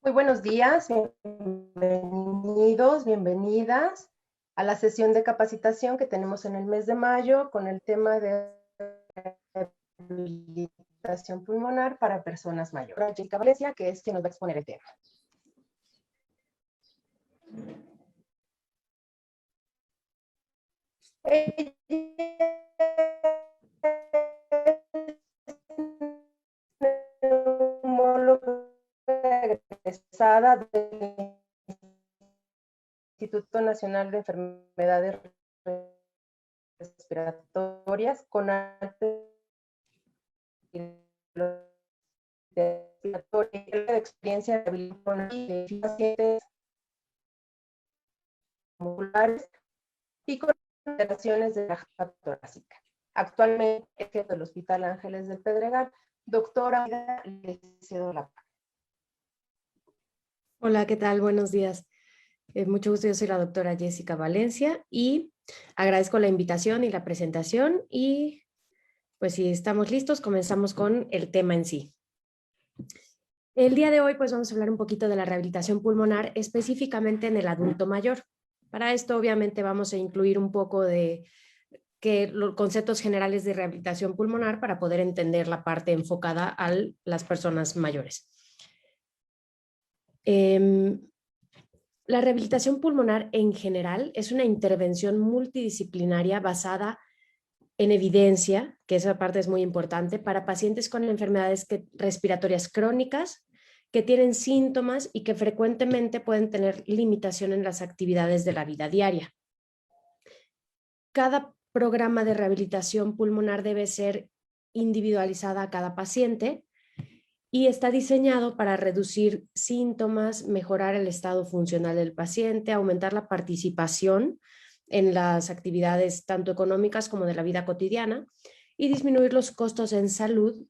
Muy buenos días, bienvenidos, bienvenidas a la sesión de capacitación que tenemos en el mes de mayo con el tema de rehabilitación pulmonar para personas mayores. Jessica Valencia, que es quien nos va a exponer el tema. Neumóloga egresada del Instituto Nacional de Enfermedades Respiratorias con alta experiencia de pacientes musculares y con alteraciones de la caja torácica. Actualmente es jefe del Hospital Ángeles del Pedregal. Doctora, le cedo la palabra. Hola, ¿qué tal? Buenos días. Mucho gusto, yo soy la doctora Jessica Valencia y agradezco la invitación y la presentación y pues si estamos listos, comenzamos con el tema en sí. El día de hoy pues vamos a hablar un poquito de la rehabilitación pulmonar, específicamente en el adulto mayor. Para esto obviamente vamos a incluir un poco de los conceptos generales de rehabilitación pulmonar para poder entender la parte enfocada a las personas mayores. La rehabilitación pulmonar en general es una intervención multidisciplinaria basada en evidencia, que esa parte es muy importante, para pacientes con enfermedades respiratorias crónicas, que tienen síntomas y que frecuentemente pueden tener limitación en las actividades de la vida diaria. Cada programa de rehabilitación pulmonar debe ser individualizada a cada paciente y está diseñado para reducir síntomas, mejorar el estado funcional del paciente, aumentar la participación en las actividades tanto económicas como de la vida cotidiana y disminuir los costos en salud,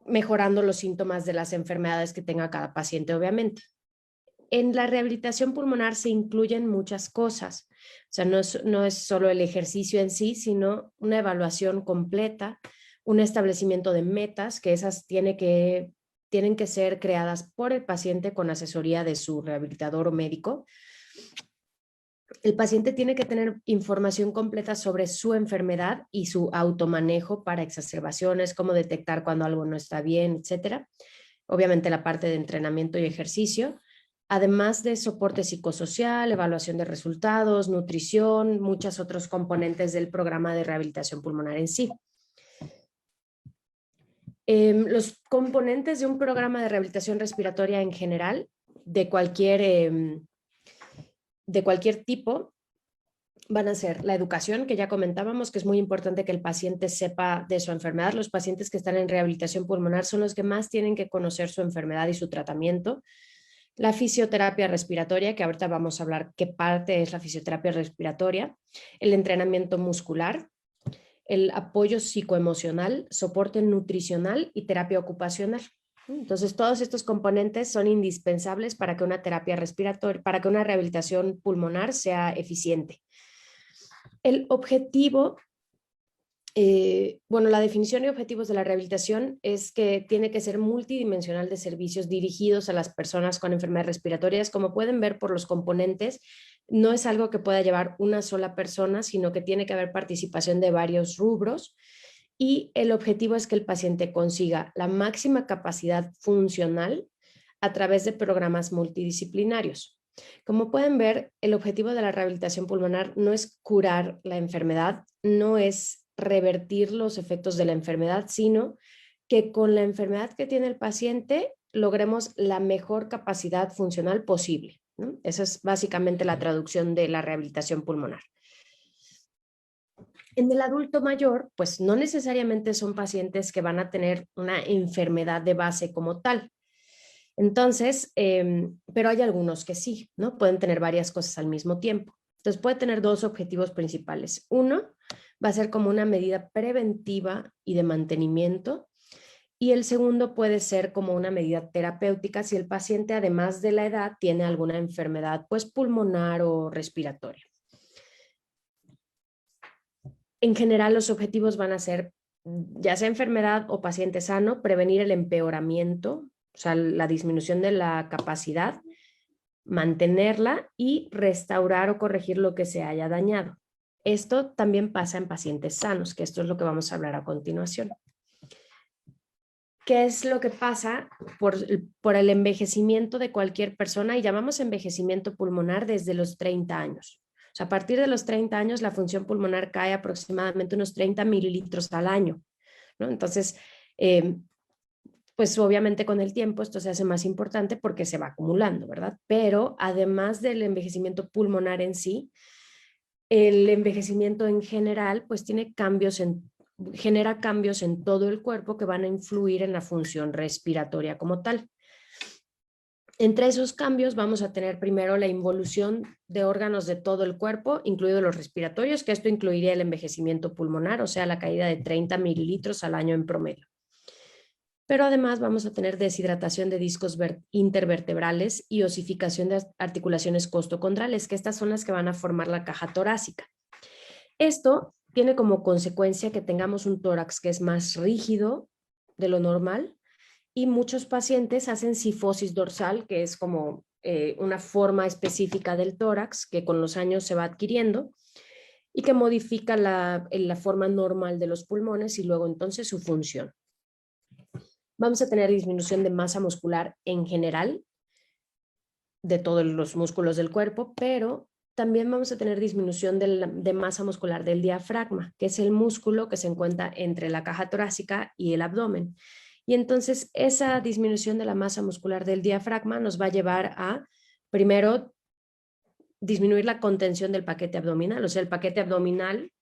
mejorando los síntomas de las enfermedades que tenga cada paciente, obviamente. En la rehabilitación pulmonar se incluyen muchas cosas, o sea, no es solo el ejercicio en sí, sino una evaluación completa, un establecimiento de metas, que esas tienen que ser creadas por el paciente con asesoría de su rehabilitador o médico. El paciente tiene que tener información completa sobre su enfermedad y su automanejo para exacerbaciones, cómo detectar cuando algo no está bien, etcétera. Obviamente la parte de entrenamiento y ejercicio, además de soporte psicosocial, evaluación de resultados, nutrición, muchos otros componentes del programa de rehabilitación pulmonar en sí. Los componentes de un programa de rehabilitación respiratoria en general, de cualquier tipo, van a ser la educación, que ya comentábamos, que es muy importante que el paciente sepa de su enfermedad. Los pacientes que están en rehabilitación pulmonar son los que más tienen que conocer su enfermedad y su tratamiento. La fisioterapia respiratoria, que ahorita vamos a hablar qué parte es la fisioterapia respiratoria. El entrenamiento muscular, el apoyo psicoemocional, soporte nutricional y terapia ocupacional. Entonces, todos estos componentes son indispensables para que una terapia respiratoria, para que una rehabilitación pulmonar sea eficiente. El objetivo, la definición y objetivos de la rehabilitación es que tiene que ser multidimensional de servicios dirigidos a las personas con enfermedades respiratorias. Como pueden ver por los componentes, no es algo que pueda llevar una sola persona, sino que tiene que haber participación de varios rubros. Y el objetivo es que el paciente consiga la máxima capacidad funcional a través de programas multidisciplinarios. Como pueden ver, el objetivo de la rehabilitación pulmonar no es curar la enfermedad, no es revertir los efectos de la enfermedad, sino que con la enfermedad que tiene el paciente logremos la mejor capacidad funcional posible, ¿no? Esa es básicamente la traducción de la rehabilitación pulmonar. En el adulto mayor, pues no necesariamente son pacientes que van a tener una enfermedad de base como tal. Entonces, pero hay algunos que sí, ¿no? Pueden tener varias cosas al mismo tiempo. Entonces, puede tener dos objetivos principales. Uno, va a ser como una medida preventiva y de mantenimiento. Y el segundo puede ser como una medida terapéutica si el paciente, además de la edad, tiene alguna enfermedad, pues pulmonar o respiratoria. En general, los objetivos van a ser, ya sea enfermedad o paciente sano, prevenir el empeoramiento, o sea, la disminución de la capacidad, mantenerla y restaurar o corregir lo que se haya dañado. Esto también pasa en pacientes sanos, que esto es lo que vamos a hablar a continuación. ¿Qué es lo que pasa por el envejecimiento de cualquier persona? Y llamamos envejecimiento pulmonar desde los 30 años. O sea, a partir de los 30 años la función pulmonar cae aproximadamente unos 30 mililitros al año, ¿no? Entonces, pues obviamente con el tiempo esto se hace más importante porque se va acumulando, ¿verdad? Pero además del envejecimiento pulmonar en sí, el envejecimiento en general pues genera cambios en todo el cuerpo que van a influir en la función respiratoria como tal. Entre esos cambios vamos a tener primero la involución de órganos de todo el cuerpo, incluidos los respiratorios, que esto incluiría el envejecimiento pulmonar, o sea, la caída de 30 mililitros al año en promedio. Pero además vamos a tener deshidratación de discos intervertebrales y osificación de articulaciones costocondrales, que estas son las que van a formar la caja torácica. Esto tiene como consecuencia que tengamos un tórax que es más rígido de lo normal y muchos pacientes hacen cifosis dorsal, que es como una forma específica del tórax que con los años se va adquiriendo y que modifica la forma normal de los pulmones y luego entonces su función. Vamos a tener disminución de masa muscular en general, de todos los músculos del cuerpo, pero también vamos a tener disminución de masa muscular del diafragma, que es el músculo que se encuentra entre la caja torácica y el abdomen. Y entonces esa disminución de la masa muscular del diafragma nos va a llevar a, primero, disminuir la contención del paquete abdominal, o sea, el paquete abdominal,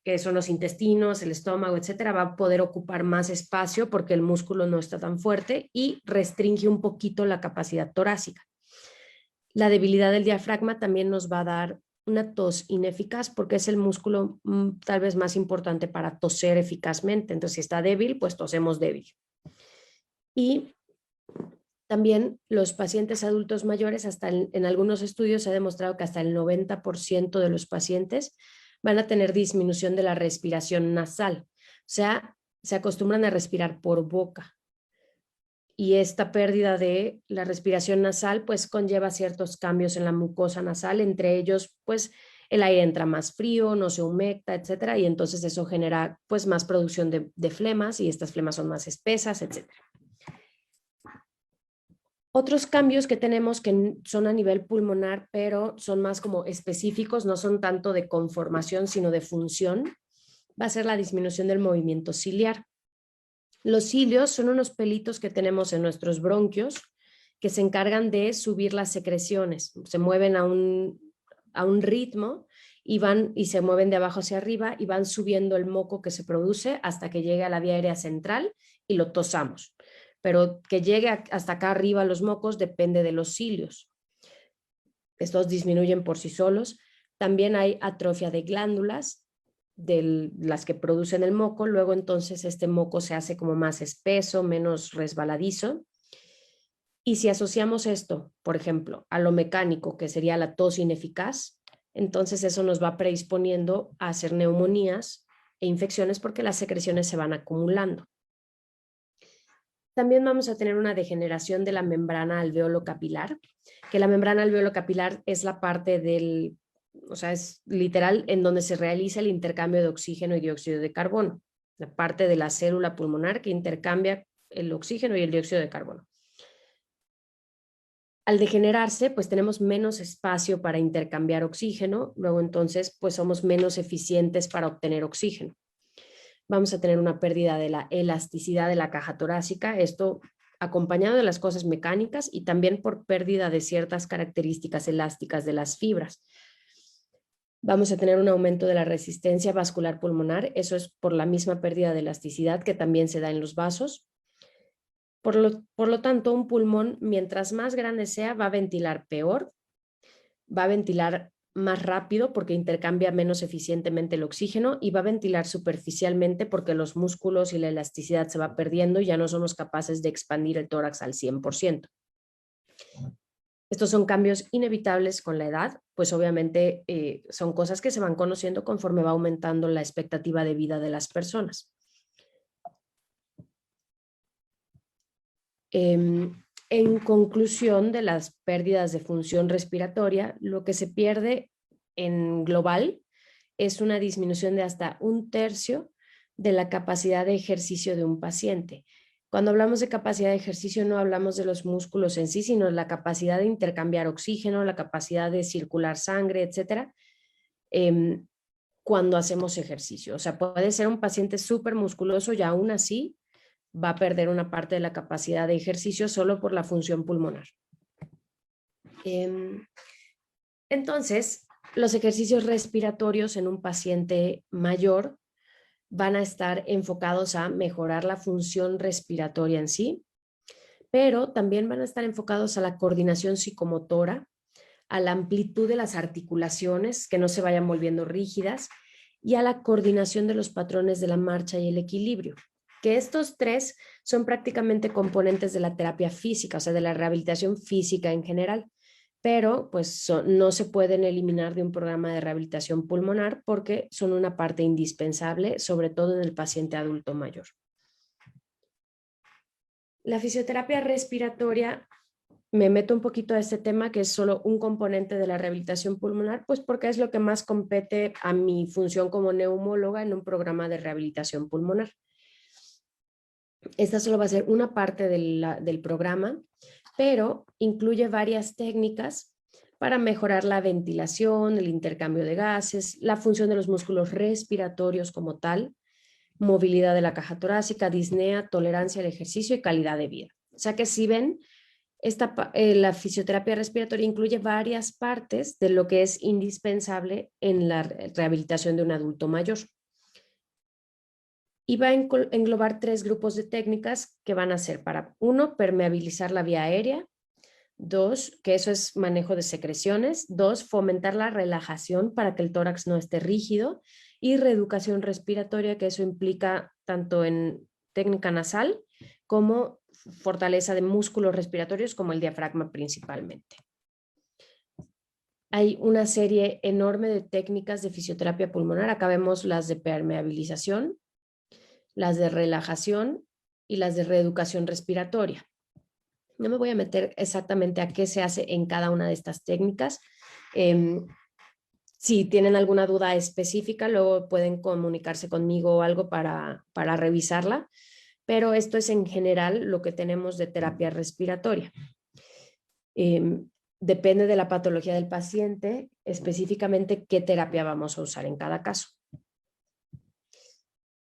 que son los intestinos, el estómago, etcétera, va a poder ocupar más espacio porque el músculo no está tan fuerte y restringe un poquito la capacidad torácica. La debilidad del diafragma también nos va a dar una tos ineficaz porque es el músculo tal vez más importante para toser eficazmente. Entonces, si está débil, pues tosemos débil. Y también los pacientes adultos mayores, en algunos estudios se ha demostrado que hasta el 90% de los pacientes van a tener disminución de la respiración nasal. O sea, se acostumbran a respirar por boca. Y esta pérdida de la respiración nasal pues conlleva ciertos cambios en la mucosa nasal, entre ellos pues el aire entra más frío, no se humecta, etcétera, y entonces eso genera pues más producción de flemas y estas flemas son más espesas, etcétera. Otros cambios que tenemos que son a nivel pulmonar, pero son más como específicos, no son tanto de conformación, sino de función, va a ser la disminución del movimiento ciliar. Los cilios son unos pelitos que tenemos en nuestros bronquios que se encargan de subir las secreciones. Se mueven a un ritmo y se mueven de abajo hacia arriba y van subiendo el moco que se produce hasta que llegue a la vía aérea central y lo tosamos. Pero que llegue hasta acá arriba los mocos depende de los cilios. Estos disminuyen por sí solos. También hay atrofia de glándulas, de las que producen el moco, luego entonces este moco se hace como más espeso, menos resbaladizo. Y si asociamos esto, por ejemplo, a lo mecánico, que sería la tos ineficaz, entonces eso nos va predisponiendo a hacer neumonías e infecciones porque las secreciones se van acumulando. También vamos a tener una degeneración de la membrana alveolo-capilar, que la membrana alveolo-capilar es la parte o sea, es literal en donde se realiza el intercambio de oxígeno y dióxido de carbono, la parte de la célula pulmonar que intercambia el oxígeno y el dióxido de carbono. Al degenerarse, pues tenemos menos espacio para intercambiar oxígeno, luego entonces pues somos menos eficientes para obtener oxígeno. Vamos a tener una pérdida de la elasticidad de la caja torácica, esto acompañado de las cosas mecánicas y también por pérdida de ciertas características elásticas de las fibras. Vamos a tener un aumento de la resistencia vascular pulmonar, eso es por la misma pérdida de elasticidad que también se da en los vasos. Por lo tanto, un pulmón, mientras más grande sea, va a ventilar peor, va a ventilar más rápido porque intercambia menos eficientemente el oxígeno y va a ventilar superficialmente porque los músculos y la elasticidad se va perdiendo y ya no somos capaces de expandir el tórax al 100%. Estos son cambios inevitables con la edad, pues obviamente son cosas que se van conociendo conforme va aumentando la expectativa de vida de las personas. En conclusión de las pérdidas de función respiratoria, lo que se pierde en global es una disminución de hasta 1/3 de la capacidad de ejercicio de un paciente. Cuando hablamos de capacidad de ejercicio no hablamos de los músculos en sí, sino la capacidad de intercambiar oxígeno, la capacidad de circular sangre, etcétera, cuando hacemos ejercicio. O sea, puede ser un paciente súper musculoso y aún así va a perder una parte de la capacidad de ejercicio solo por la función pulmonar. Entonces, los ejercicios respiratorios en un paciente mayor van a estar enfocados a mejorar la función respiratoria en sí, pero también van a estar enfocados a la coordinación psicomotora, a la amplitud de las articulaciones, que no se vayan volviendo rígidas, y a la coordinación de los patrones de la marcha y el equilibrio, que estos tres son prácticamente componentes de la terapia física, o sea, de la rehabilitación física en general, pero pues no se pueden eliminar de un programa de rehabilitación pulmonar porque son una parte indispensable, sobre todo en el paciente adulto mayor. La fisioterapia respiratoria, me meto un poquito a este tema que es solo un componente de la rehabilitación pulmonar, pues porque es lo que más compete a mi función como neumóloga en un programa de rehabilitación pulmonar. Esta solo va a ser una parte del programa, pero incluye varias técnicas para mejorar la ventilación, el intercambio de gases, la función de los músculos respiratorios como tal, movilidad de la caja torácica, disnea, tolerancia al ejercicio y calidad de vida. O sea que si ven, la fisioterapia respiratoria incluye varias partes de lo que es indispensable en la rehabilitación de un adulto mayor. Y va a englobar 3 grupos de técnicas que van a ser para, 1, permeabilizar la vía aérea, 2, que eso es manejo de secreciones, 2, fomentar la relajación para que el tórax no esté rígido, y reeducación respiratoria, que eso implica tanto en técnica nasal como fortaleza de músculos respiratorios como el diafragma principalmente. Hay una serie enorme de técnicas de fisioterapia pulmonar. Acá vemos las de permeabilización, las de relajación y las de reeducación respiratoria. No me voy a meter exactamente a qué se hace en cada una de estas técnicas. Si tienen alguna duda específica, luego pueden comunicarse conmigo o algo para revisarla, pero esto es en general lo que tenemos de terapia respiratoria. Depende de la patología del paciente, específicamente qué terapia vamos a usar en cada caso.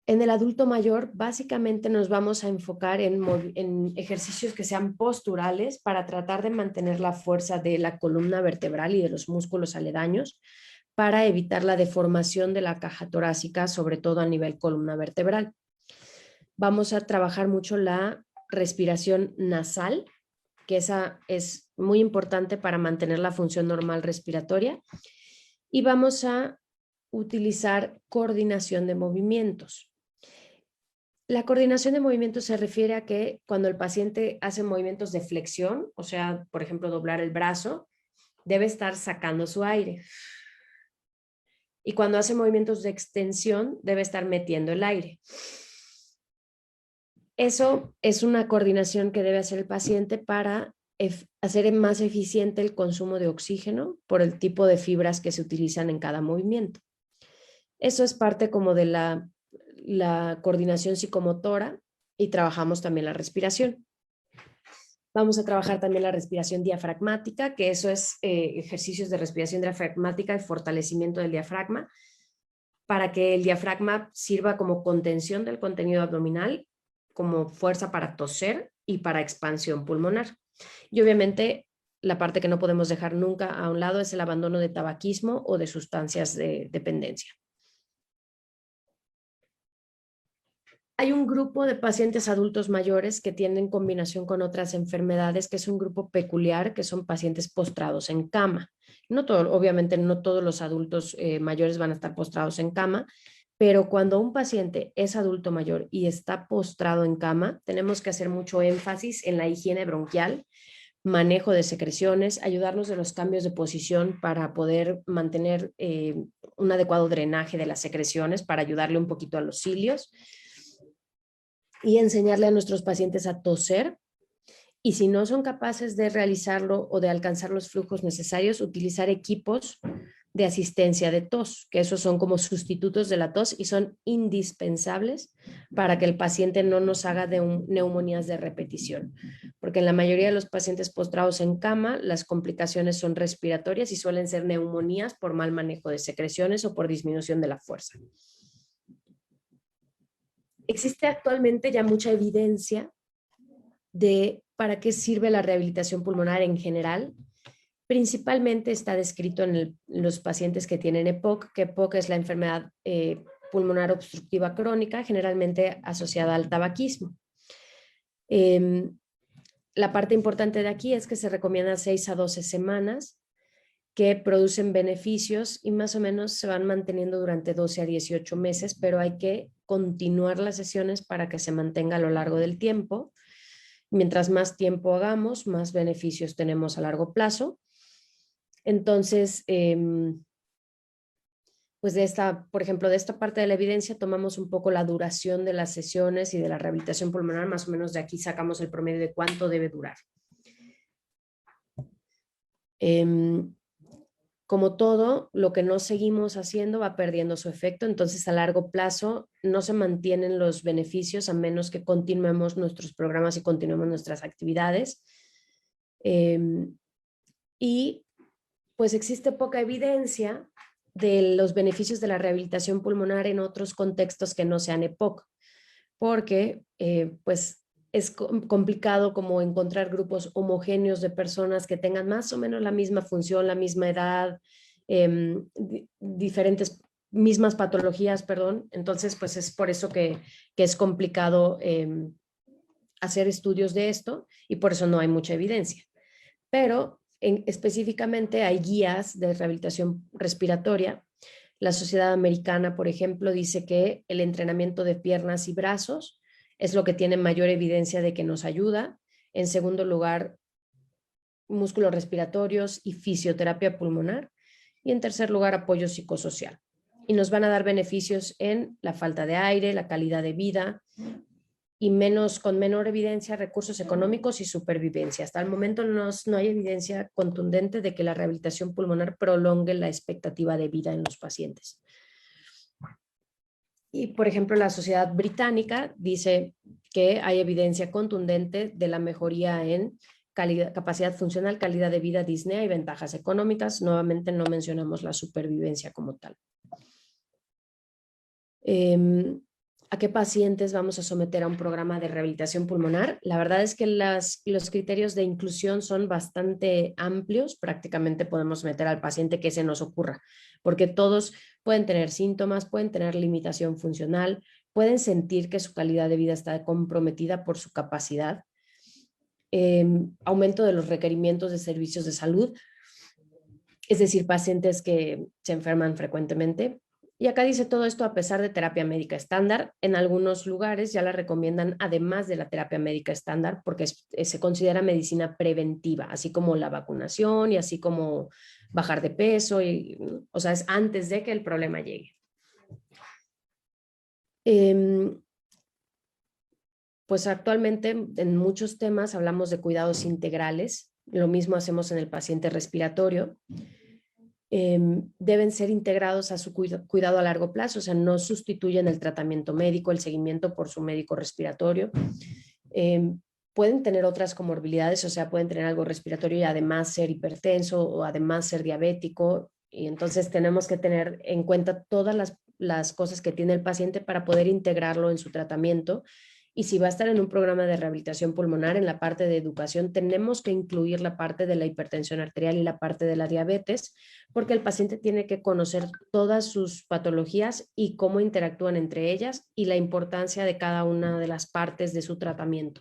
En el adulto mayor, básicamente nos vamos a enfocar en ejercicios que sean posturales para tratar de mantener la fuerza de la columna vertebral y de los músculos aledaños para evitar la deformación de la caja torácica, sobre todo a nivel columna vertebral. Vamos a trabajar mucho la respiración nasal, que esa es muy importante para mantener la función normal respiratoria. Y vamos a utilizar coordinación de movimientos. La coordinación de movimientos se refiere a que cuando el paciente hace movimientos de flexión, o sea, por ejemplo, doblar el brazo, debe estar sacando su aire. Y cuando hace movimientos de extensión, debe estar metiendo el aire. Eso es una coordinación que debe hacer el paciente para hacer más eficiente el consumo de oxígeno por el tipo de fibras que se utilizan en cada movimiento. Eso es parte como de la coordinación psicomotora y trabajamos también la respiración. Vamos a trabajar también la respiración diafragmática, que eso es ejercicios de respiración diafragmática y fortalecimiento del diafragma para que el diafragma sirva como contención del contenido abdominal, como fuerza para toser y para expansión pulmonar. Y obviamente la parte que no podemos dejar nunca a un lado es el abandono de tabaquismo o de sustancias de dependencia. Hay un grupo de pacientes adultos mayores que tienen combinación con otras enfermedades, que es un grupo peculiar, que son pacientes postrados en cama. Obviamente no todos los adultos mayores van a estar postrados en cama, pero cuando un paciente es adulto mayor y está postrado en cama, tenemos que hacer mucho énfasis en la higiene bronquial, manejo de secreciones, ayudarnos de los cambios de posición para poder mantener un adecuado drenaje de las secreciones, para ayudarle un poquito a los cilios, y enseñarle a nuestros pacientes a toser Y si no son capaces de realizarlo o de alcanzar los flujos necesarios, utilizar equipos de asistencia de tos, que esos son como sustitutos de la tos y son indispensables para que el paciente no nos haga neumonías de repetición. Porque en la mayoría de los pacientes postrados en cama, las complicaciones son respiratorias y suelen ser neumonías por mal manejo de secreciones o por disminución de la fuerza. Existe actualmente ya mucha evidencia de para qué sirve la rehabilitación pulmonar en general. Principalmente está descrito en los pacientes que tienen EPOC, que EPOC es la enfermedad pulmonar obstructiva crónica, generalmente asociada al tabaquismo. La parte importante de aquí es que se recomienda 6 a 12 semanas, que producen beneficios y más o menos se van manteniendo durante 12 a 18 meses, pero hay que continuar las sesiones para que se mantenga a lo largo del tiempo. Mientras más tiempo hagamos, más beneficios tenemos a largo plazo. Entonces, pues por ejemplo, de esta parte de la evidencia tomamos un poco la duración de las sesiones y de la rehabilitación pulmonar, más o menos de aquí sacamos el promedio de cuánto debe durar. Como todo, lo que no seguimos haciendo va perdiendo su efecto, entonces a largo plazo no se mantienen los beneficios a menos que continuemos nuestros programas y continuemos nuestras actividades. Y pues existe poca evidencia de los beneficios de la rehabilitación pulmonar en otros contextos que no sean EPOC, porque pues es complicado como encontrar grupos homogéneos de personas que tengan más o menos la misma función, la misma edad, mismas patologías, perdón. Entonces, pues es por eso que es complicado hacer estudios de esto y por eso no hay mucha evidencia. Pero específicamente hay guías de rehabilitación respiratoria. La Sociedad Americana, por ejemplo, dice que el entrenamiento de piernas y brazos es lo que tiene mayor evidencia de que nos ayuda. En segundo lugar, músculos respiratorios y fisioterapia pulmonar. Y en tercer lugar, apoyo psicosocial. Y nos van a dar beneficios en la falta de aire, la calidad de vida y con menor evidencia, recursos económicos y supervivencia. Hasta el momento no hay evidencia contundente de que la rehabilitación pulmonar prolongue la expectativa de vida en los pacientes. Y, por ejemplo, la Sociedad Británica dice que hay evidencia contundente de la mejoría en capacidad funcional, calidad de vida, disnea y ventajas económicas. Nuevamente no mencionamos la supervivencia como tal. ¿A qué pacientes vamos a someter a un programa de rehabilitación pulmonar? La verdad es que los criterios de inclusión son bastante amplios. Prácticamente podemos meter al paciente que se nos ocurra, porque todos pueden tener síntomas, pueden tener limitación funcional, pueden sentir que su calidad de vida está comprometida por su capacidad, aumento de los requerimientos de servicios de salud, es decir, pacientes que se enferman frecuentemente. Y acá dice todo esto a pesar de terapia médica estándar. En algunos lugares ya la recomiendan además de la terapia médica estándar porque se considera medicina preventiva, así como la vacunación y así como bajar de peso, o sea, es antes de que el problema llegue. Pues actualmente en muchos temas hablamos de cuidados integrales, lo mismo hacemos en el paciente respiratorio. Deben ser integrados a su cuidado a largo plazo, o sea, no sustituyen el tratamiento médico, el seguimiento por su médico respiratorio. Pueden tener otras comorbilidades, o sea, pueden tener algo respiratorio y además ser hipertenso o además ser diabético, y entonces tenemos que tener en cuenta todas las cosas que tiene el paciente para poder integrarlo en su tratamiento. Y si va a estar en un programa de rehabilitación pulmonar, en la parte de educación, tenemos que incluir la parte de la hipertensión arterial y la parte de la diabetes, porque el paciente tiene que conocer todas sus patologías y cómo interactúan entre ellas y la importancia de cada una de las partes de su tratamiento.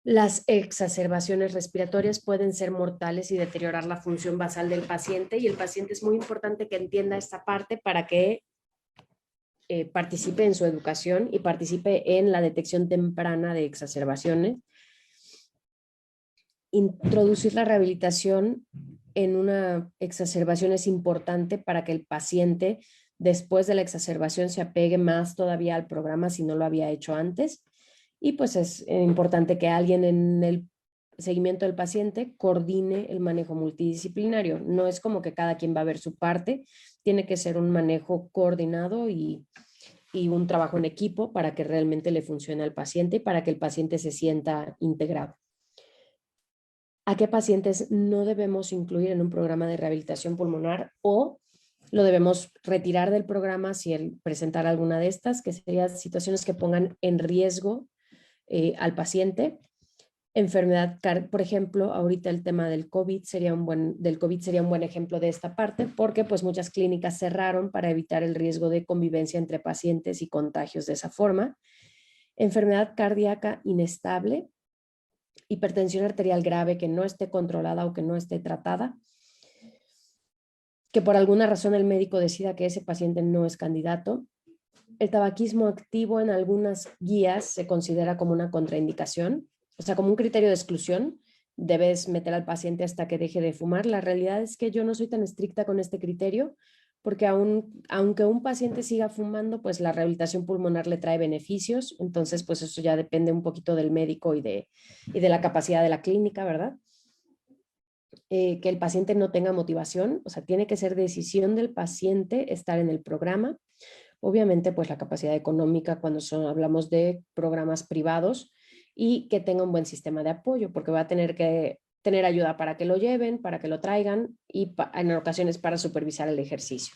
Las exacerbaciones respiratorias pueden ser mortales y deteriorar la función basal del paciente, y el paciente es muy importante que entienda esta parte para que participe en su educación y participe en la detección temprana de exacerbaciones. Introducir la rehabilitación en una exacerbación es importante para que el paciente después de la exacerbación se apegue más todavía al programa si no lo había hecho antes. y pues es importante que alguien en el seguimiento del paciente coordine el manejo multidisciplinario. No es como que cada quien va a ver su parte, tiene que ser un manejo coordinado y un trabajo en equipo para que realmente le funcione al paciente y para que el paciente se sienta integrado. ¿A qué pacientes no debemos incluir en un programa de rehabilitación pulmonar o lo debemos retirar del programa si él presentara alguna de estas, que serían situaciones que pongan en riesgo al paciente? Enfermedad, por ejemplo, ahorita el tema del COVID sería un buen ejemplo de esta parte, porque pues muchas clínicas cerraron para evitar el riesgo de convivencia entre pacientes y contagios de esa forma. Enfermedad cardíaca inestable, hipertensión arterial grave que no esté controlada o que no esté tratada, que por alguna razón el médico decida que ese paciente no es candidato. El tabaquismo activo en algunas guías se considera como una contraindicación, o sea, como un criterio de exclusión. Debes meter al paciente hasta que deje de fumar. La realidad es que yo no soy tan estricta con este criterio, porque aunque un paciente siga fumando, pues la rehabilitación pulmonar le trae beneficios. Entonces, pues eso ya depende un poquito del médico y de la capacidad de la clínica, ¿verdad? Que el paciente no tenga motivación, o sea, tiene que ser decisión del paciente estar en el programa. Obviamente, pues la capacidad económica cuando hablamos de programas privados, y que tenga un buen sistema de apoyo, porque va a tener que tener ayuda para que lo lleven, para que lo traigan y en ocasiones para supervisar el ejercicio.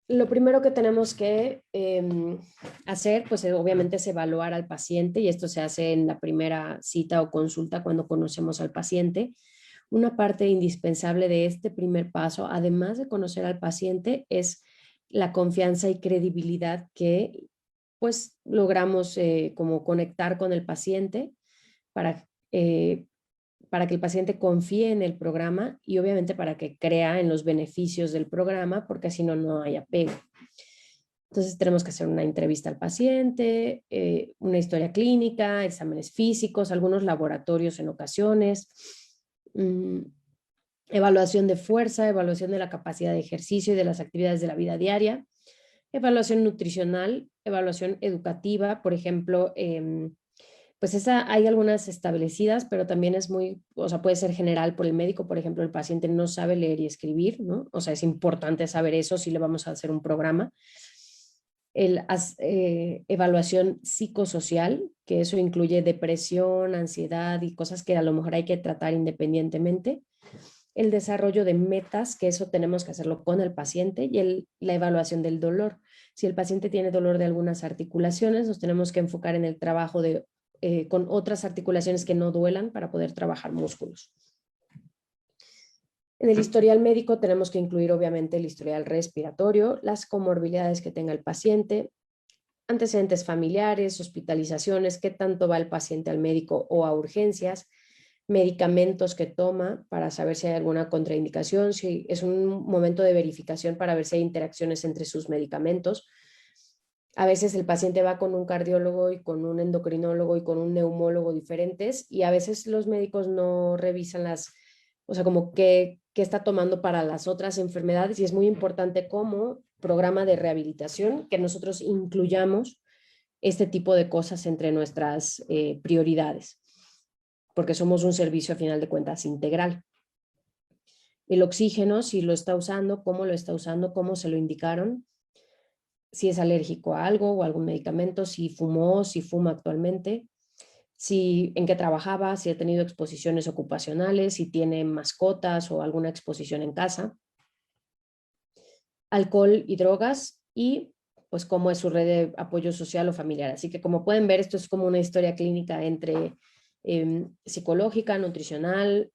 Lo primero que tenemos que hacer, pues obviamente es evaluar al paciente, y esto se hace en la primera cita o consulta cuando conocemos al paciente. Una parte indispensable de este primer paso, además de conocer al paciente, es la confianza y credibilidad que pues logramos como conectar con el paciente para, para que el paciente confíe en el programa y obviamente para que crea en los beneficios del programa, porque si no, no hay apego. Entonces tenemos que hacer una entrevista al paciente, una historia clínica, exámenes físicos, algunos laboratorios en ocasiones, evaluación de fuerza, evaluación de la capacidad de ejercicio y de las actividades de la vida diaria, evaluación nutricional, evaluación educativa, por ejemplo, pues hay algunas establecidas, pero también es o sea, puede ser general por el médico. Por ejemplo, el paciente no sabe leer y escribir, ¿no? O sea, es importante saber eso si le vamos a hacer un programa. Evaluación psicosocial, que eso incluye depresión, ansiedad y cosas que a lo mejor hay que tratar independientemente. El desarrollo de metas, que eso tenemos que hacerlo con el paciente, y la evaluación del dolor. Si el paciente tiene dolor de algunas articulaciones, nos tenemos que enfocar en el trabajo con otras articulaciones que no duelan para poder trabajar músculos. En el historial médico tenemos que incluir obviamente el historial respiratorio, las comorbilidades que tenga el paciente, antecedentes familiares, hospitalizaciones, qué tanto va el paciente al médico o a urgencias, medicamentos que toma para saber si hay alguna contraindicación, si es un momento de verificación para ver si hay interacciones entre sus medicamentos. A veces el paciente va con un cardiólogo y con un endocrinólogo y con un neumólogo diferentes, y a veces los médicos no revisan o sea, como qué está tomando para las otras enfermedades, y es muy importante como programa de rehabilitación que nosotros incluyamos este tipo de cosas entre nuestras prioridades, porque somos un servicio a final de cuentas integral. El oxígeno, si lo está usando, cómo lo está usando, cómo se lo indicaron, si es alérgico a algo o algún medicamento, si fumó, si fuma actualmente, en qué trabajaba, si ha tenido exposiciones ocupacionales, si tiene mascotas o alguna exposición en casa, alcohol y drogas, y pues cómo es su red de apoyo social o familiar. Así que como pueden ver, esto es como una historia clínica entre psicológica, nutricional,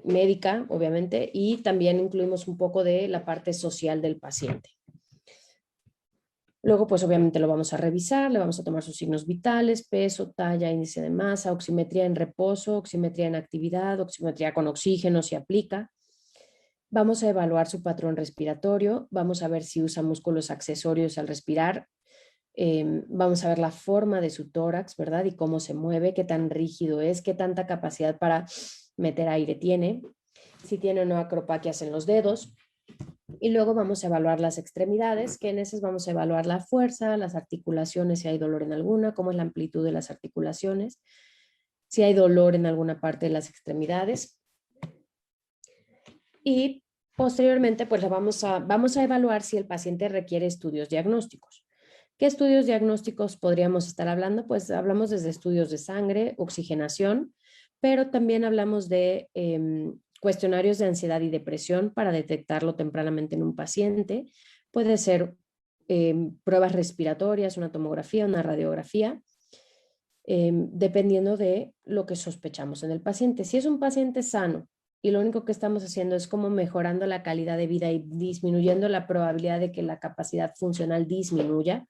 médica, obviamente, y también incluimos un poco de la parte social del paciente. Luego, pues obviamente lo vamos a revisar, le vamos a tomar sus signos vitales, peso, talla, índice de masa, oximetría en reposo, oximetría en actividad, oximetría con oxígeno si aplica. Vamos a evaluar su patrón respiratorio, vamos a ver si usa músculos accesorios al respirar, vamos a ver la forma de su tórax, ¿verdad? Y cómo se mueve, qué tan rígido es, qué tanta capacidad para meter aire tiene, si tiene o no acropaquias en los dedos. Y luego vamos a evaluar las extremidades, que en esas vamos a evaluar la fuerza, las articulaciones, si hay dolor en alguna, cómo es la amplitud de las articulaciones, si hay dolor en alguna parte de las extremidades. Y posteriormente, pues vamos a evaluar si el paciente requiere estudios diagnósticos. ¿Qué estudios diagnósticos podríamos estar hablando? Pues hablamos desde estudios de sangre, oxigenación, pero también hablamos de cuestionarios de ansiedad y depresión para detectarlo tempranamente en un paciente. Puede ser pruebas respiratorias, una tomografía, una radiografía, dependiendo de lo que sospechamos en el paciente. Si es un paciente sano y lo único que estamos haciendo es como mejorando la calidad de vida y disminuyendo la probabilidad de que la capacidad funcional disminuya,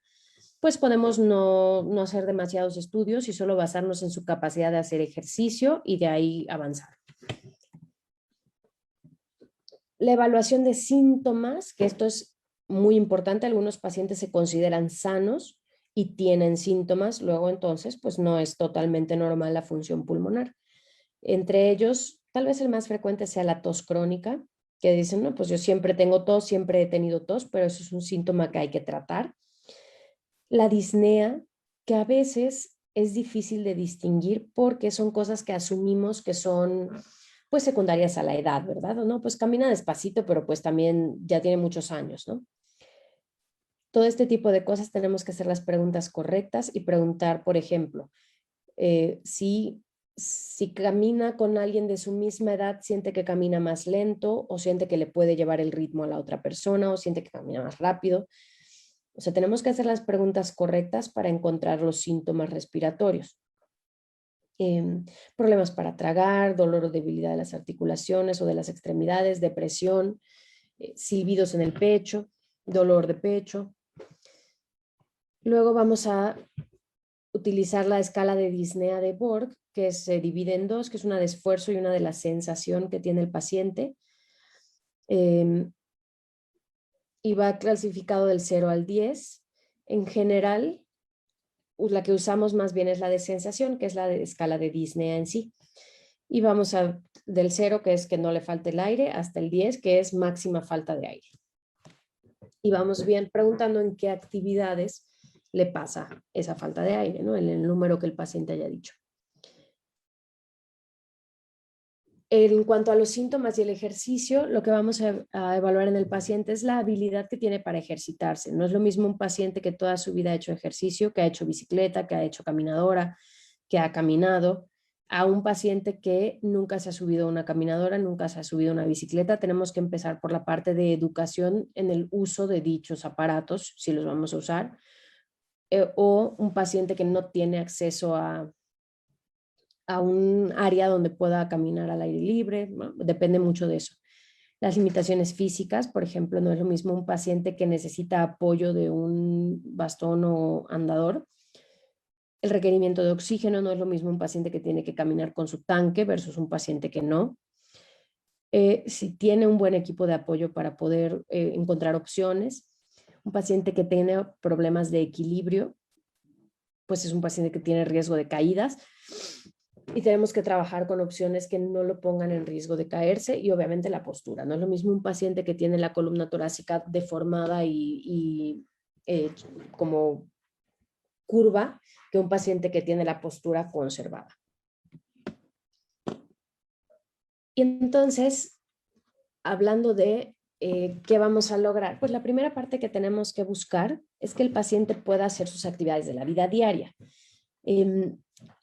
pues podemos no hacer demasiados estudios y solo basarnos en su capacidad de hacer ejercicio y de ahí avanzar. La evaluación de síntomas, que esto es muy importante, algunos pacientes se consideran sanos y tienen síntomas, luego entonces pues no es totalmente normal la función pulmonar. Entre ellos, tal vez el más frecuente sea la tos crónica, que dicen, no, pues yo siempre tengo tos, siempre he tenido tos, pero eso es un síntoma que hay que tratar. La disnea, que a veces es difícil de distinguir porque son cosas que asumimos que son pues secundarias a la edad, ¿verdad? ¿O no? Pues camina despacito, pero pues también ya tiene muchos años, ¿no? Todo este tipo de cosas tenemos que hacer las preguntas correctas y preguntar, por ejemplo, si camina con alguien de su misma edad, siente que camina más lento o siente que le puede llevar el ritmo a la otra persona o siente que camina más rápido. O sea, tenemos que hacer las preguntas correctas para encontrar los síntomas respiratorios. Problemas para tragar, dolor o debilidad de las articulaciones o de las extremidades, depresión, silbidos en el pecho, dolor de pecho. Luego vamos a utilizar la escala de disnea de Borg, que se divide en dos, que es una de esfuerzo y una de la sensación que tiene el paciente. Y va clasificado del 0 al 10. En general, la que usamos más bien es la de sensación, que es la de escala de disnea en sí. Y vamos del 0, que es que no le falte el aire, hasta el 10, que es máxima falta de aire. Y vamos bien preguntando en qué actividades le pasa esa falta de aire, ¿no? En el número que el paciente haya dicho. En cuanto a los síntomas y el ejercicio, lo que vamos a evaluar en el paciente es la habilidad que tiene para ejercitarse. No es lo mismo un paciente que toda su vida ha hecho ejercicio, que ha hecho bicicleta, que ha hecho caminadora, que ha caminado, a un paciente que nunca se ha subido a una caminadora, nunca se ha subido a una bicicleta. Tenemos que empezar por la parte de educación en el uso de dichos aparatos, si los vamos a usar, o un paciente que no tiene acceso a un área donde pueda caminar al aire libre, ¿no? Depende mucho de eso. Las limitaciones físicas, por ejemplo, no es lo mismo un paciente que necesita apoyo de un bastón o andador. El requerimiento de oxígeno no es lo mismo un paciente que tiene que caminar con su tanque versus un paciente que no. Si tiene un buen equipo de apoyo para poder encontrar opciones. Un paciente que tiene problemas de equilibrio, pues es un paciente que tiene riesgo de caídas y tenemos que trabajar con opciones que no lo pongan en riesgo de caerse y obviamente la postura. No es lo mismo un paciente que tiene la columna torácica deformada y como curva que un paciente que tiene la postura conservada. Y entonces, hablando de qué vamos a lograr, pues la primera parte que tenemos que buscar es que el paciente pueda hacer sus actividades de la vida diaria.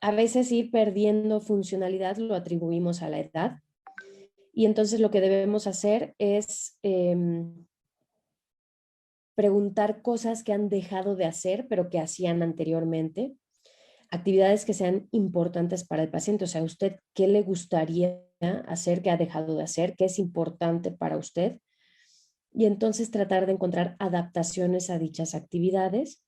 A veces ir perdiendo funcionalidad lo atribuimos a la edad y entonces lo que debemos hacer es preguntar cosas que han dejado de hacer pero que hacían anteriormente, actividades que sean importantes para el paciente. O sea, ¿usted qué le gustaría hacer que ha dejado de hacer? ¿Qué es importante para usted? Y entonces tratar de encontrar adaptaciones a dichas actividades.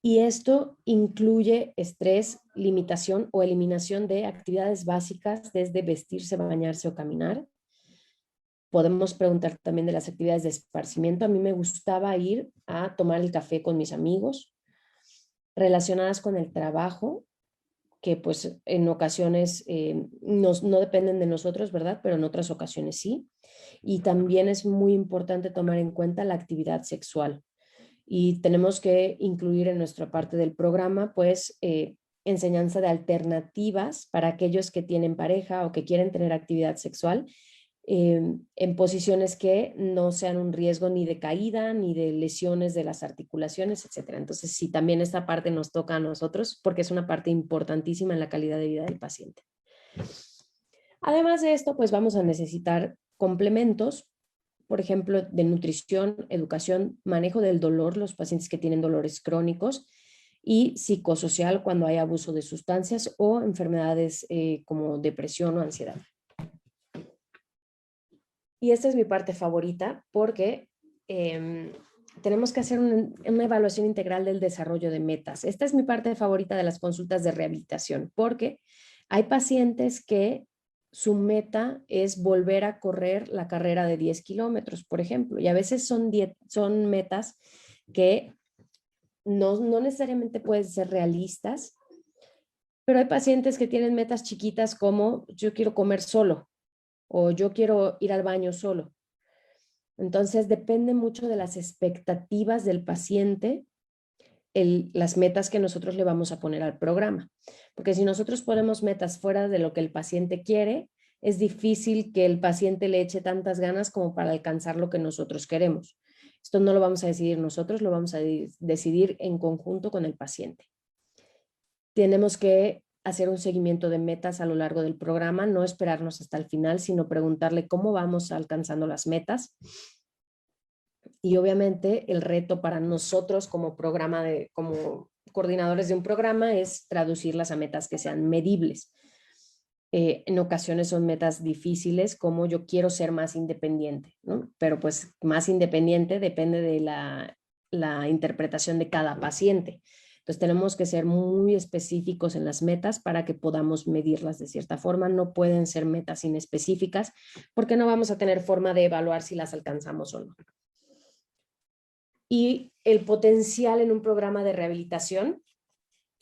Y esto incluye estrés, limitación o eliminación de actividades básicas desde vestirse, bañarse o caminar. Podemos preguntar también de las actividades de esparcimiento. A mí me gustaba ir a tomar el café con mis amigos, relacionadas con el trabajo, que pues en ocasiones no dependen de nosotros, ¿verdad? Pero en otras ocasiones sí. Y también es muy importante tomar en cuenta la actividad sexual. Y tenemos que incluir en nuestra parte del programa, pues, enseñanza de alternativas para aquellos que tienen pareja o que quieren tener actividad sexual en posiciones que no sean un riesgo ni de caída, ni de lesiones de las articulaciones, etcétera. Entonces, sí, también esta parte nos toca a nosotros porque es una parte importantísima en la calidad de vida del paciente. Además de esto, pues vamos a necesitar complementos, por ejemplo, de nutrición, educación, manejo del dolor, los pacientes que tienen dolores crónicos, y psicosocial cuando hay abuso de sustancias o enfermedades como depresión o ansiedad. Y esta es mi parte favorita porque tenemos que hacer una evaluación integral del desarrollo de metas. Esta es mi parte favorita de las consultas de rehabilitación porque hay pacientes que su meta es volver a correr la carrera de 10 kilómetros, por ejemplo, y a veces son metas que no necesariamente pueden ser realistas, pero hay pacientes que tienen metas chiquitas como yo quiero comer solo o yo quiero ir al baño solo. Entonces depende mucho de las expectativas del paciente, las metas que nosotros le vamos a poner al programa. Porque si nosotros ponemos metas fuera de lo que el paciente quiere, es difícil que el paciente le eche tantas ganas como para alcanzar lo que nosotros queremos. Esto no lo vamos a decidir nosotros, lo vamos a decidir en conjunto con el paciente. Tenemos que hacer un seguimiento de metas a lo largo del programa, no esperarnos hasta el final, sino preguntarle cómo vamos alcanzando las metas. Y obviamente el reto para nosotros como como coordinadores de un programa es traducirlas a metas que sean medibles. En ocasiones son metas difíciles como yo quiero ser más independiente, ¿no? Pero pues más independiente depende de la interpretación de cada paciente. Entonces tenemos que ser muy específicos en las metas para que podamos medirlas de cierta forma. No pueden ser metas inespecíficas porque no vamos a tener forma de evaluar si las alcanzamos o no. Y el potencial en un programa de rehabilitación,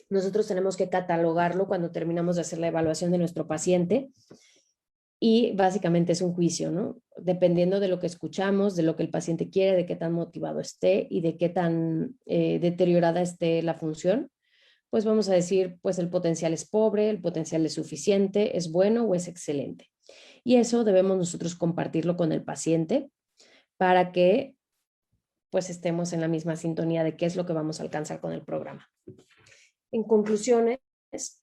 nosotros tenemos que catalogarlo cuando terminamos de hacer la evaluación de nuestro paciente y básicamente es un juicio, ¿no? Dependiendo de lo que escuchamos, de lo que el paciente quiere, de qué tan motivado esté y de qué tan deteriorada esté la función, pues vamos a decir, pues el potencial es pobre, el potencial es suficiente, es bueno o es excelente. Y eso debemos nosotros compartirlo con el paciente para que pues estemos en la misma sintonía de qué es lo que vamos a alcanzar con el programa. En conclusiones,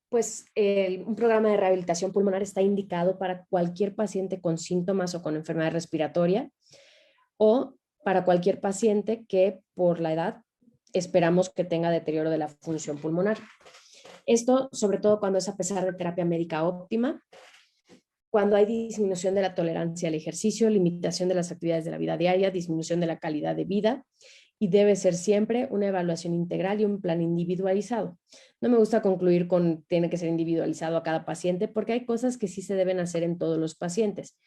pues un programa de rehabilitación pulmonar está indicado para cualquier paciente con síntomas o con enfermedad respiratoria o para cualquier paciente que por la edad esperamos que tenga deterioro de la función pulmonar. Esto sobre todo cuando es a pesar de terapia médica óptima, cuando hay disminución de la tolerancia al ejercicio, limitación de las actividades de la vida diaria, disminución de la calidad de vida, y debe ser siempre una evaluación integral y un plan individualizado. No me gusta concluir con tiene que ser individualizado a cada paciente porque hay cosas que sí se deben hacer en todos los pacientes,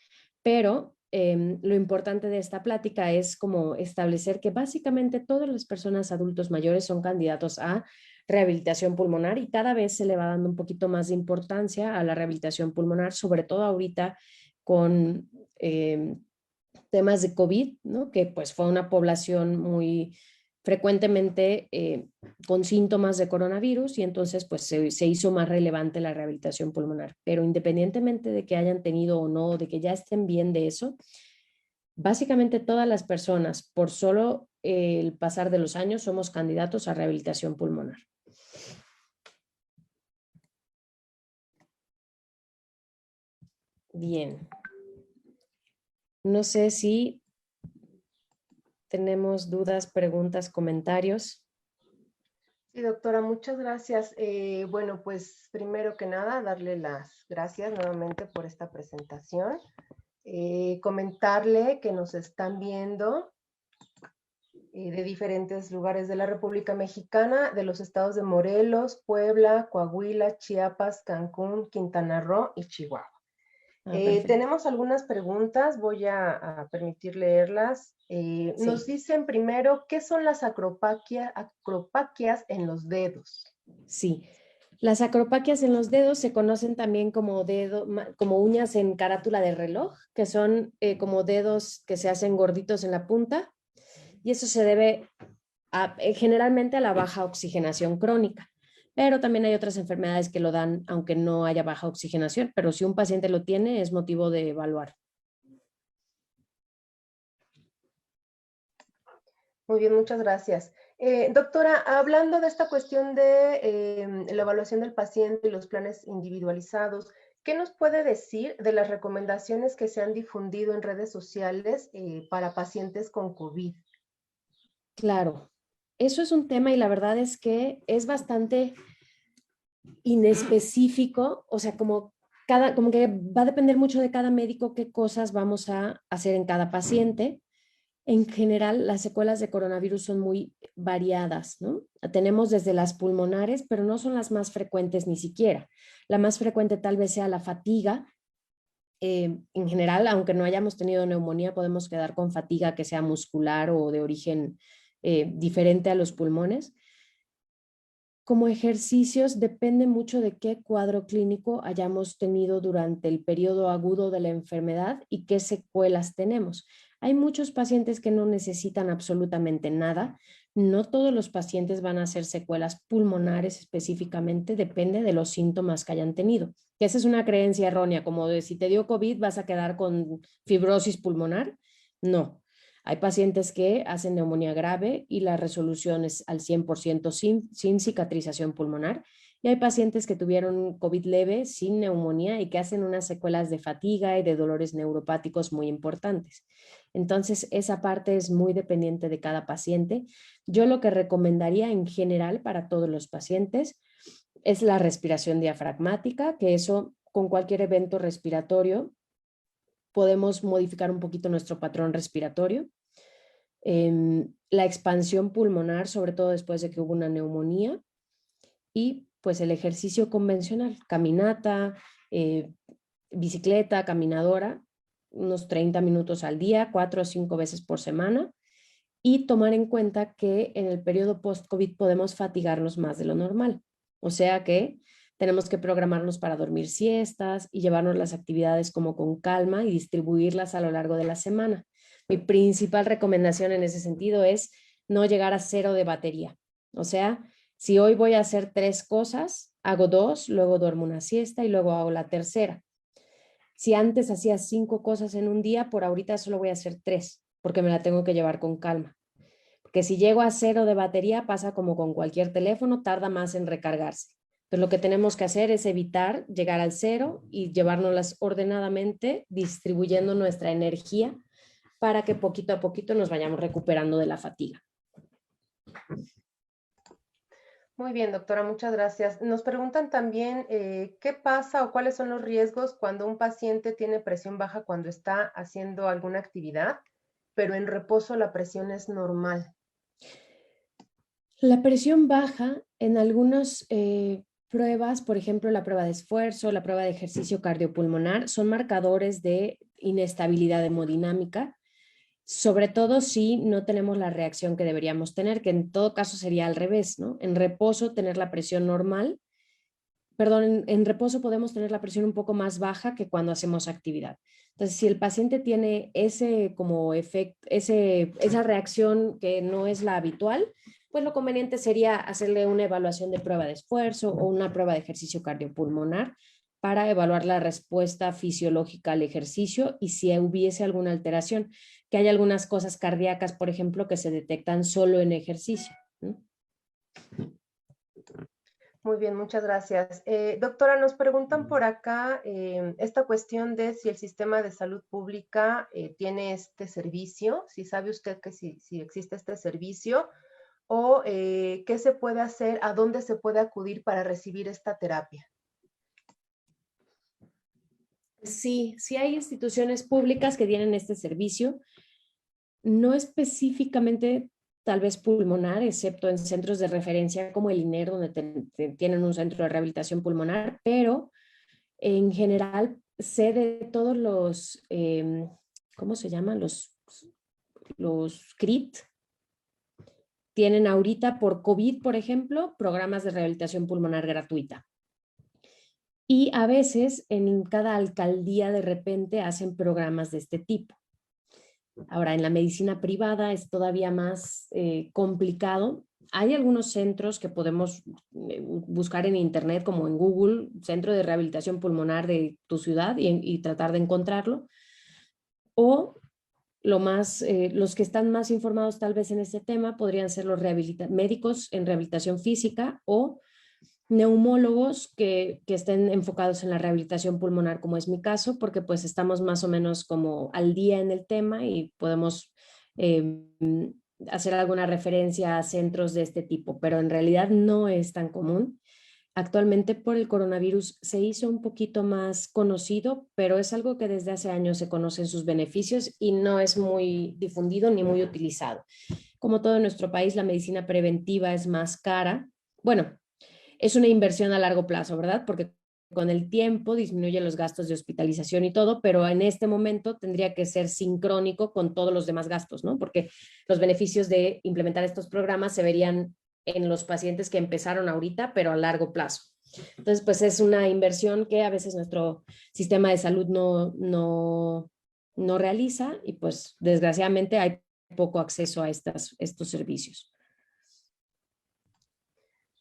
pero lo importante de esta plática es como establecer que básicamente todas las personas adultos mayores son candidatos a rehabilitación pulmonar y cada vez se le va dando un poquito más de importancia a la rehabilitación pulmonar, sobre todo ahorita con temas de COVID, ¿no? Que pues fue una población muy frecuentemente con síntomas de coronavirus y entonces pues se hizo más relevante la rehabilitación pulmonar. Pero independientemente de que hayan tenido o no, de que ya estén bien de eso, básicamente todas las personas, por solo el pasar de los años, somos candidatos a rehabilitación pulmonar. Bien. No sé si tenemos dudas, preguntas, comentarios. Sí, doctora, muchas gracias. Bueno, pues primero que nada, darle las gracias nuevamente por esta presentación. Comentarle que nos están viendo de diferentes lugares de la República Mexicana, de los estados de Morelos, Puebla, Coahuila, Chiapas, Cancún, Quintana Roo y Chihuahua. Tenemos algunas preguntas, voy a permitir leerlas. Sí. Nos dicen primero, ¿qué son las acropaquias en los dedos? Sí, Las acropaquias en los dedos se conocen también como, como uñas en carátula de reloj, que son como dedos que se hacen gorditos en la punta, y eso se debe generalmente a la baja oxigenación crónica. Pero también hay otras enfermedades que lo dan aunque no haya baja oxigenación, pero si un paciente lo tiene es motivo de evaluar. Muy bien, muchas gracias. Doctora, hablando de esta cuestión de la evaluación del paciente y los planes individualizados, ¿qué nos puede decir de las recomendaciones que se han difundido en redes sociales para pacientes con COVID? Claro, eso es un tema y la verdad es que es bastante inespecífico, o sea, como que va a depender mucho de cada médico qué cosas vamos a hacer en cada paciente. En general, las secuelas de coronavirus son muy variadas, ¿no? Tenemos desde las pulmonares, pero no son las más frecuentes ni siquiera. La más frecuente tal vez sea la fatiga. En general, aunque no hayamos tenido neumonía, podemos quedar con fatiga que sea muscular o de origen diferente a los pulmones. Como ejercicios depende mucho de qué cuadro clínico hayamos tenido durante el periodo agudo de la enfermedad y qué secuelas tenemos. Hay muchos pacientes que no necesitan absolutamente nada. No todos los pacientes van a hacer secuelas pulmonares específicamente, depende de los síntomas que hayan tenido. Que esa es una creencia errónea, como de si te dio COVID vas a quedar con fibrosis pulmonar. No, hay pacientes que hacen neumonía grave y la resolución es al 100% sin cicatrización pulmonar. Y hay pacientes que tuvieron COVID leve sin neumonía y que hacen unas secuelas de fatiga y de dolores neuropáticos muy importantes. Entonces, esa parte es muy dependiente de cada paciente. Yo lo que recomendaría en general para todos los pacientes es la respiración diafragmática, que eso con cualquier evento respiratorio podemos modificar un poquito nuestro patrón respiratorio. La expansión pulmonar, sobre todo después de que hubo una neumonía, y pues el ejercicio convencional, caminata, bicicleta, caminadora, unos 30 minutos al día, 4 o 5 veces por semana, y tomar en cuenta que en el periodo post-COVID podemos fatigarnos más de lo normal. O sea que tenemos que programarnos para dormir siestas y llevarnos las actividades como con calma y distribuirlas a lo largo de la semana. Mi principal recomendación en ese sentido es no llegar a cero de batería. O sea, si hoy voy a hacer 3 cosas, hago 2, luego duermo una siesta y luego hago la tercera. Si antes hacía 5 cosas en un día, por ahorita solo voy a hacer 3, porque me la tengo que llevar con calma. Porque si llego a cero de batería, pasa como con cualquier teléfono, tarda más en recargarse. Entonces lo que tenemos que hacer es evitar llegar al cero y llevárnoslas ordenadamente, distribuyendo nuestra energía para que poquito a poquito nos vayamos recuperando de la fatiga. Muy bien, doctora, muchas gracias. Nos preguntan también qué pasa o cuáles son los riesgos cuando un paciente tiene presión baja cuando está haciendo alguna actividad, pero en reposo la presión es normal. La presión baja en algunas pruebas, por ejemplo, la prueba de esfuerzo, la prueba de ejercicio cardiopulmonar, son marcadores de inestabilidad hemodinámica, sobre todo si no tenemos la reacción que deberíamos tener, que en todo caso sería al revés, ¿no? En reposo tener la presión normal, perdón, en reposo podemos tener la presión un poco más baja que cuando hacemos actividad. Entonces, si el paciente tiene ese como efecto, esa reacción que no es la habitual, pues lo conveniente sería hacerle una evaluación de prueba de esfuerzo o una prueba de ejercicio cardiopulmonar para evaluar la respuesta fisiológica al ejercicio y si hubiese alguna alteración, que hay algunas cosas cardíacas, por ejemplo, que se detectan solo en ejercicio, ¿no? Muy bien, muchas gracias. Doctora, nos preguntan por acá esta cuestión de si el sistema de salud pública tiene este servicio, si sabe usted que si existe este servicio o qué se puede hacer, a dónde se puede acudir para recibir esta terapia. Sí, sí hay instituciones públicas que tienen este servicio, no específicamente tal vez pulmonar, excepto en centros de referencia como el INER, donde tienen un centro de rehabilitación pulmonar, pero en general sé de todos los, ¿cómo se llaman? Los CRIT. Tienen ahorita por COVID, por ejemplo, programas de rehabilitación pulmonar gratuita. Y a veces en cada alcaldía de repente hacen programas de este tipo. Ahora, en la medicina privada es todavía más complicado. Hay algunos centros que podemos buscar en internet, como en Google, Centro de Rehabilitación Pulmonar de tu ciudad, y tratar de encontrarlo. O los que están más informados tal vez en este tema podrían ser los médicos en rehabilitación física o neumólogos que estén enfocados en la rehabilitación pulmonar, como es mi caso, porque pues estamos más o menos como al día en el tema y podemos eh, hacer alguna referencia a centros de este tipo, pero en realidad no es tan común. Actualmente por el coronavirus se hizo un poquito más conocido, pero es algo que desde hace años se conocen sus beneficios y no es muy difundido ni muy utilizado. Como todo en nuestro país, la medicina preventiva es más cara. Bueno, es una inversión a largo plazo, ¿verdad? Porque con el tiempo disminuye los gastos de hospitalización y todo, pero en este momento tendría que ser sincrónico con todos los demás gastos, ¿no? Porque los beneficios de implementar estos programas se verían en los pacientes que empezaron ahorita, pero a largo plazo. Entonces, pues es una inversión que a veces nuestro sistema de salud no realiza y pues desgraciadamente hay poco acceso a estos servicios.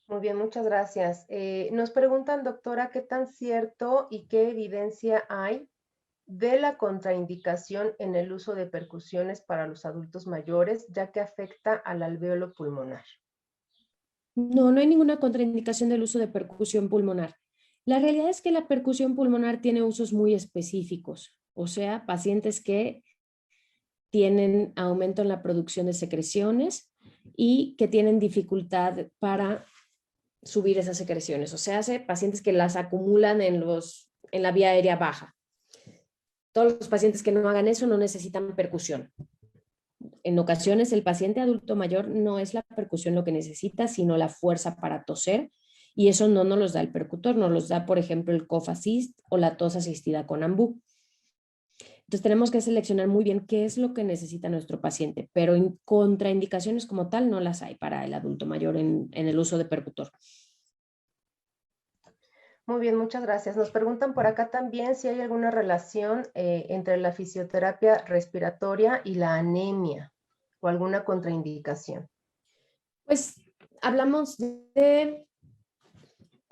Muy bien, muchas gracias. Nos preguntan, doctora, ¿qué tan cierto y qué evidencia hay de la contraindicación en el uso de percusiones para los adultos mayores, ya que afecta al alvéolo pulmonar? No hay ninguna contraindicación del uso de percusión pulmonar. La realidad es que la percusión pulmonar tiene usos muy específicos, o sea, pacientes que tienen aumento en la producción de secreciones y que tienen dificultad para subir esas secreciones, o sea, pacientes que las acumulan en la vía aérea baja. Todos los pacientes que no hagan eso no necesitan percusión. En ocasiones el paciente adulto mayor no es la percusión lo que necesita, sino la fuerza para toser, y eso no nos los da el percutor, nos los da, por ejemplo, el cough assist o la tos asistida con ambú. Entonces tenemos que seleccionar muy bien qué es lo que necesita nuestro paciente, pero contraindicaciones como tal no las hay para el adulto mayor en el uso de percutor. Muy bien, muchas gracias. Nos preguntan por acá también si hay alguna relación entre la fisioterapia respiratoria y la anemia o alguna contraindicación. Pues hablamos de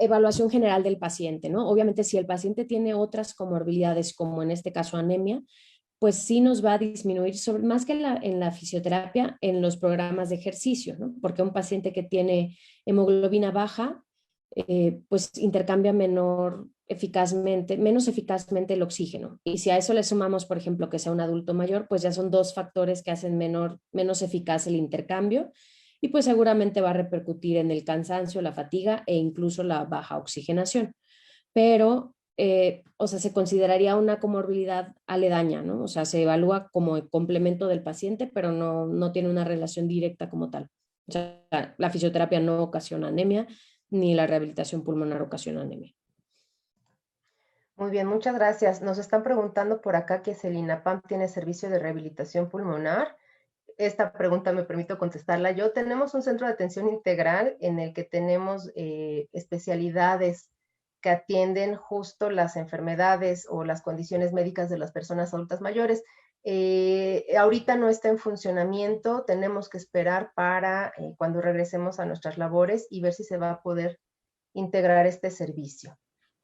evaluación general del paciente, ¿no? Obviamente si el paciente tiene otras comorbilidades, como en este caso anemia, pues sí nos va a disminuir, más que en la fisioterapia, en los programas de ejercicio, ¿no? Porque un paciente que tiene hemoglobina baja, pues intercambia menos eficazmente el oxígeno. Y si a eso le sumamos, por ejemplo, que sea un adulto mayor, pues ya son dos factores que hacen menos eficaz el intercambio y pues seguramente va a repercutir en el cansancio, la fatiga e incluso la baja oxigenación. Pero o sea, se consideraría una comorbilidad aledaña, ¿no? O sea, se evalúa como el complemento del paciente, pero no tiene una relación directa como tal. O sea, la fisioterapia no ocasiona anemia, ni la rehabilitación pulmonar ocasiona anemia. Muy bien, muchas gracias. Nos están preguntando por acá que si el INAPAM tiene servicio de rehabilitación pulmonar. Esta pregunta me permito contestarla yo. Tenemos un centro de atención integral en el que tenemos especialidades que atienden justo las enfermedades o las condiciones médicas de las personas adultas mayores. Ahorita no está en funcionamiento, tenemos que esperar para cuando regresemos a nuestras labores y ver si se va a poder integrar este servicio.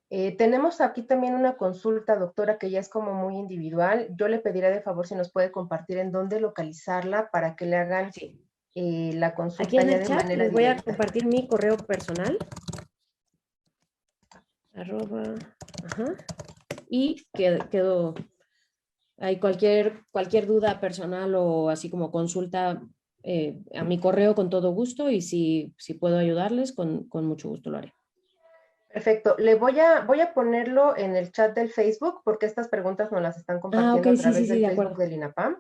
Tenemos aquí también una consulta, doctora, que ya es como muy individual. Yo le pediré de favor si nos puede compartir en dónde localizarla para que le hagan Sí. la consulta Aquí en ya el de chat manera les voy a directa. compartir mi correo personal. Y quedo hay cualquier duda personal o así como consulta a mi correo con todo gusto, y si puedo ayudarles, con mucho gusto lo haré. Perfecto. Voy a ponerlo en el chat del Facebook porque estas preguntas nos las están compartiendo Ok, a través del de Facebook acuerdo. del INAPAM.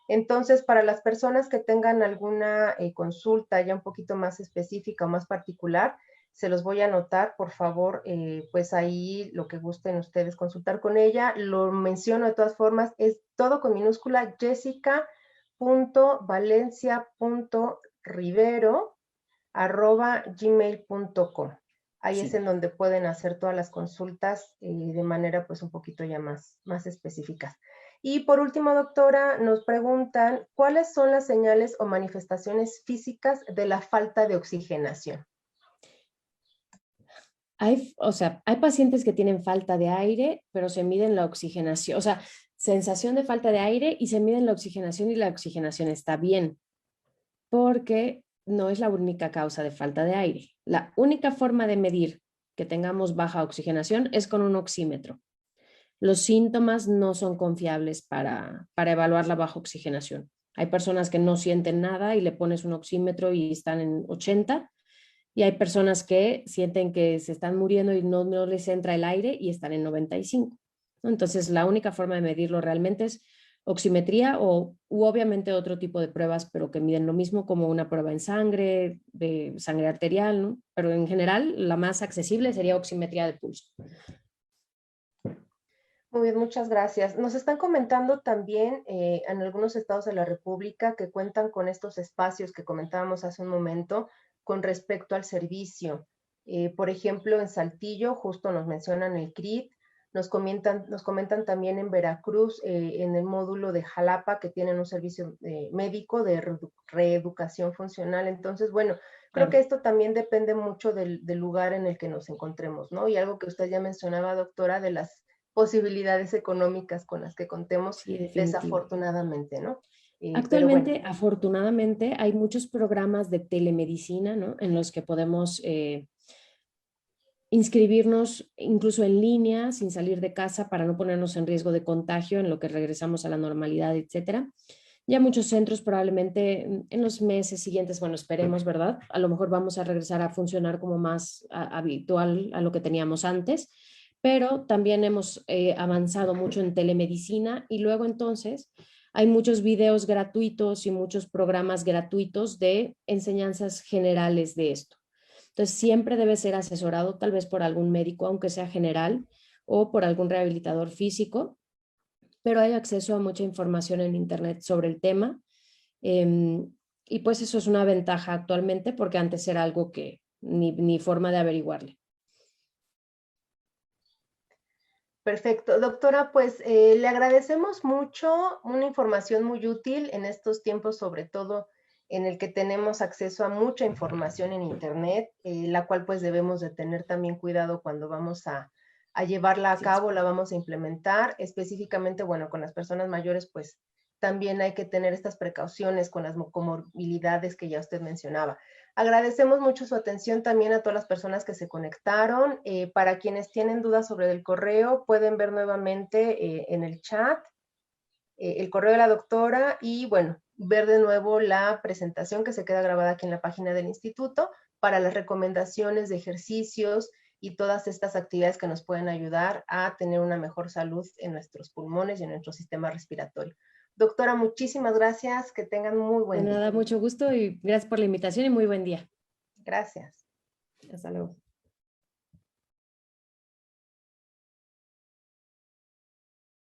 Entonces, para las personas que tengan alguna consulta ya un poquito más específica o más particular, se los voy a anotar, por favor, pues ahí lo que gusten ustedes consultar con ella. Lo menciono de todas formas, es todo con minúscula, jessica.valencia.rivero@gmail.com. Ahí Sí. es en donde pueden hacer todas las consultas de manera pues un poquito ya más específicas. Y por último, doctora, nos preguntan, ¿cuáles son las señales o manifestaciones físicas de la falta de oxigenación? Hay pacientes que tienen falta de aire, pero se miden la oxigenación, o sea, sensación de falta de aire y se miden la oxigenación y la oxigenación está bien, porque no es la única causa de falta de aire. La única forma de medir que tengamos baja oxigenación es con un oxímetro. Los síntomas no son confiables para evaluar la baja oxigenación. Hay personas que no sienten nada y le pones un oxímetro y están en 80, y hay personas que sienten que se están muriendo y no les entra el aire y están en 95. Entonces, la única forma de medirlo realmente es oximetría u obviamente otro tipo de pruebas, pero que miden lo mismo, como una prueba en sangre, de sangre arterial, ¿no? Pero en general, la más accesible sería oximetría de pulso. Muy bien, muchas gracias. Nos están comentando también en algunos estados de la República que cuentan con estos espacios que comentábamos hace un momento con respecto al servicio. Por ejemplo, en Saltillo, justo nos mencionan el CRIT, nos comentan también en Veracruz, en el módulo de Jalapa, que tienen un servicio médico de reeducación funcional. Entonces, bueno, creo que Claro. esto también depende mucho del lugar en el que nos encontremos, ¿no? Y algo que usted ya mencionaba, doctora, de las posibilidades económicas con las que contemos, Sí, definitivo. desafortunadamente, ¿no? Pero bueno, Actualmente, afortunadamente, hay muchos programas de telemedicina, ¿no? En los que podemos inscribirnos incluso en línea, sin salir de casa, para no ponernos en riesgo de contagio en lo que regresamos a la normalidad, etcétera. Ya muchos centros probablemente en los meses siguientes, bueno, esperemos, ¿verdad? A lo mejor vamos a regresar a funcionar como más habitual a lo que teníamos antes, pero también hemos avanzado mucho en telemedicina y luego entonces hay muchos videos gratuitos y muchos programas gratuitos de enseñanzas generales de esto. Entonces, siempre debe ser asesorado tal vez por algún médico, aunque sea general, o por algún rehabilitador físico, pero hay acceso a mucha información en Internet sobre el tema. Y pues eso es una ventaja actualmente porque antes era algo que ni forma de averiguarle. perfecto. Doctora, pues le agradecemos mucho, una información muy útil en estos tiempos, sobre todo en el que tenemos acceso a mucha información en Internet, la cual pues debemos de tener también cuidado cuando vamos a llevarla a Sí, es. cabo, la vamos a implementar. Específicamente, bueno, con las personas mayores, pues también hay que tener estas precauciones con las comorbilidades que ya usted mencionaba. Agradecemos mucho su atención también a todas las personas que se conectaron. Para quienes tienen dudas sobre el correo, pueden ver nuevamente en el chat el correo de la doctora y, bueno, ver de nuevo la presentación que se queda grabada aquí en la página del instituto para las recomendaciones de ejercicios y todas estas actividades que nos pueden ayudar a tener una mejor salud en nuestros pulmones y en nuestro sistema respiratorio. Doctora, muchísimas gracias. Que tengan muy De buen día. nada, mucho gusto y gracias por la invitación y muy buen día. Gracias. Hasta luego.